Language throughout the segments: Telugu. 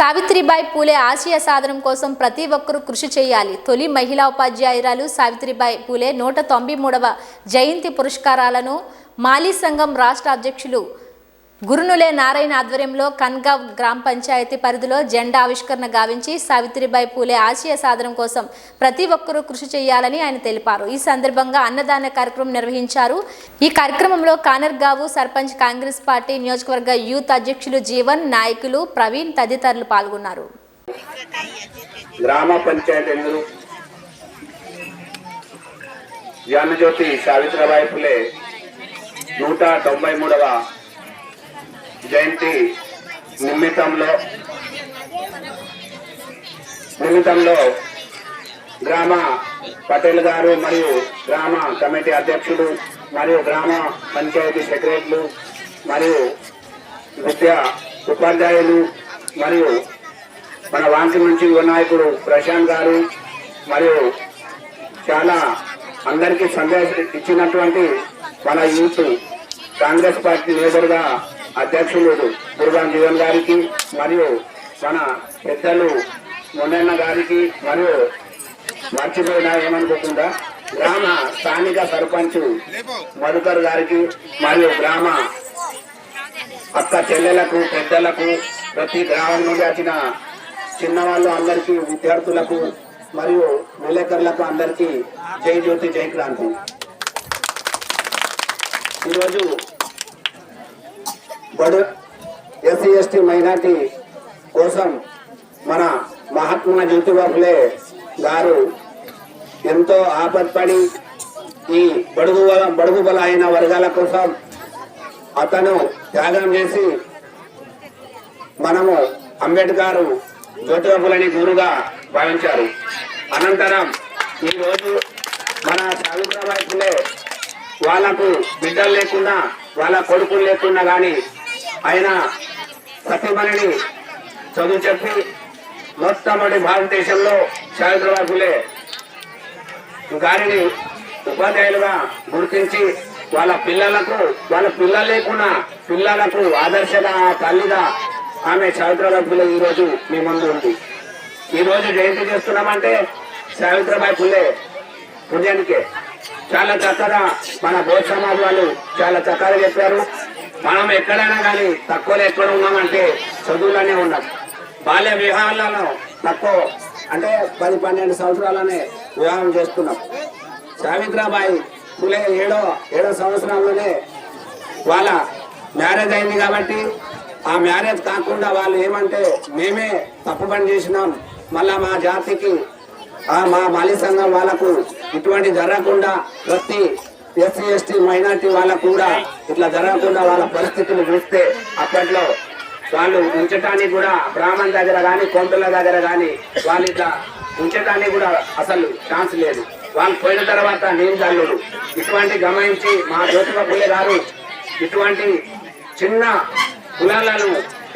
సావిత్రిబాయి పూలే ఆశయ సాధనం కోసం ప్రతి ఒక్కరూ కృషి చేయాలి. తొలి మహిళా ఉపాధ్యాయురాలు సావిత్రిబాయి పూలే 193వ జయంతి పురస్కారాలను మాలీ సంఘం రాష్ట్ర అధ్యక్షులు గురునులే నారాయణ ఆధ్వర్యంలో కన్గావ్ గ్రామ పంచాయతీ పరిధిలో జెండా ఆవిష్కరణ గావించి సావిత్రిబాయి పూలే ఆశయ సాధనం కోసం ప్రతి ఒక్కరూ కృషి చేయాలని ఆయన తెలిపారు. ఈ సందర్భంగా అన్నదాన కార్యక్రమం నిర్వహించారు. ఈ కార్యక్రమంలో కానర్గావు సర్పంచ్ కాంగ్రెస్ పార్టీ నియోజకవర్గ యూత్ అధ్యక్షులు జీవన్, నాయకులు ప్రవీణ్ తదితరులు పాల్గొన్నారు. గ్రామ పంచాయతీ జ్ఞానజ్యోతి సావిత్రిబాయి పూలే 193వ జయంతి నిమిత్తంలో గ్రామ పటేల్ గారు మరియు గ్రామ కమిటీ అధ్యక్షుడు మరియు గ్రామ పంచాయతీ సెక్రటరీలు మరియు విద్యా ఉపాధ్యాయులు మరియు మన వాంకి నుంచి వినాయకుడు ప్రశాంత్ గారు మరియు చాలా అందరికీ సందేశం ఇచ్చినటువంటి మన యూత్ కాంగ్రెస్ పార్టీ లీడర్గా అధ్యక్షులు గురుగాం జీవన్ గారికి మరియు మన పెద్దలు మొన్న గారికి మరియు మర్చిపోయినా ఏమనుకోకుండా గ్రామ స్థానిక సర్పంచ్ మధుకర్ గారికి మరియు గ్రామ అక్క చెల్లెలకు పెద్దలకు ప్రతి గ్రామం నుండి వచ్చిన చిన్నవాళ్ళు అందరికీ విద్యార్థులకు మరియు విలేకరులకు అందరికీ జై జ్యోతి జై క్రాంతి. ఈరోజు ఎస్సీ ఎస్టీ మైనార్టీ కోసం మన మహాత్మా జ్యోతిబా ఫులే గారు ఎంతో ఆపత్పడి ఈ బడుగు బలైన వర్గాల కోసం అతను త్యాగం చేసి మనము అంబేద్కర్ జ్యోతిబా ఫులేని గురుగా భావించారు. అనంతరం ఈరోజు మన సావిత్రిబాయి ఫులే వాళ్ళకు బిడ్డలు లేకున్నా వాళ్ళ కొడుకులు లేకున్నా కానీ ఆయన సత్యమణిని చదువు చెప్పి మొట్టమొదటి భారతదేశంలో సావిత్రిబాయి ఫులే గారిని ఉపాధ్యాయులుగా గుర్తించి వాళ్ళ పిల్లలు లేకున్నా పిల్లలకు ఆదర్శగా తల్లిగా ఆమె సావిత్రిబాయి ఫులే ఈరోజు మీ ముందు ఉంది. ఈరోజు జయంతి చేస్తున్నామంటే సావిత్రిబాయి ఫులే పుణ్యానికే. చాలా చక్కగా మన బోధ సమాజ్ వాళ్ళు చాలా చక్కగా చెప్పారు. మనం ఎక్కడైనా కానీ తక్కువలో ఎక్కడ ఉన్నామంటే చదువులోనే ఉన్నాం. బాల్య వివాహాలలో తక్కువ అంటే 10-12 సంవత్సరాలనే వివాహం చేస్తున్నాం. సావిత్రిబాయి ఫులే ఏడో సంవత్సరంలోనే వాళ్ళ మ్యారేజ్ అయింది కాబట్టి ఆ మ్యారేజ్ కాకుండా వాళ్ళు ఏమంటే మేమే తప్పు పని చేసినాం, మళ్ళా మా జాతికి మా మాలీ సంఘం వాళ్ళకు ఇటువంటి జరగకుండా ప్రతి ఎస్సీ ఎస్టీ మైనార్టీ వాళ్ళకు కూడా ఇట్లా జరగకుండా వాళ్ళ పరిస్థితులు చూస్తే అప్పట్లో వాళ్ళు ఉంచటానికి కూడా బ్రాహ్మణ్ దగ్గర కానీ కొండల దగ్గర కానీ వాళ్ళు ఇట్లా ఉంచటానికి కూడా అసలు ఛాన్స్ లేదు. వాళ్ళు పోయిన తర్వాత నేను జల్లుడు ఇటువంటి గమనించి మా జ్యోతిబా ఫులే గారు ఇటువంటి చిన్న కులాలను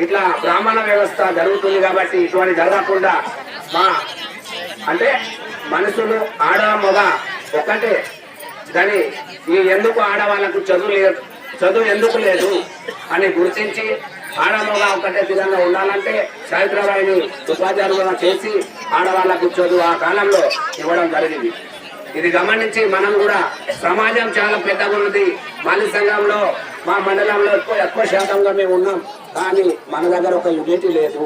ఇట్లా బ్రాహ్మణ వ్యవస్థ జరుగుతుంది కాబట్టి ఇటువంటి జరగకుండా మా అంటే మనుషులు ఆడ మగ ఒక్కటే కానీ ఈ ఎందుకు ఆడవాళ్ళకు చదువు ఎందుకు లేదు అని గుర్తించి ఆడమగ ఒకటే విధంగా ఉండాలంటే సావిత్రిబాయిని ఉపాధ్యాయులుగా చేసి ఆడవాళ్ళకు చదువు ఆ కాలంలో ఇవ్వడం జరిగింది. ఇది గమనించి మనం కూడా సమాజం చాలా పెద్దగా ఉన్నది. మాలీ సంఘంలో మా మండలంలో ఎక్కువ శాతంగా మేము ఉన్నాం, కానీ మన దగ్గర ఒక యూనిటీ లేదు.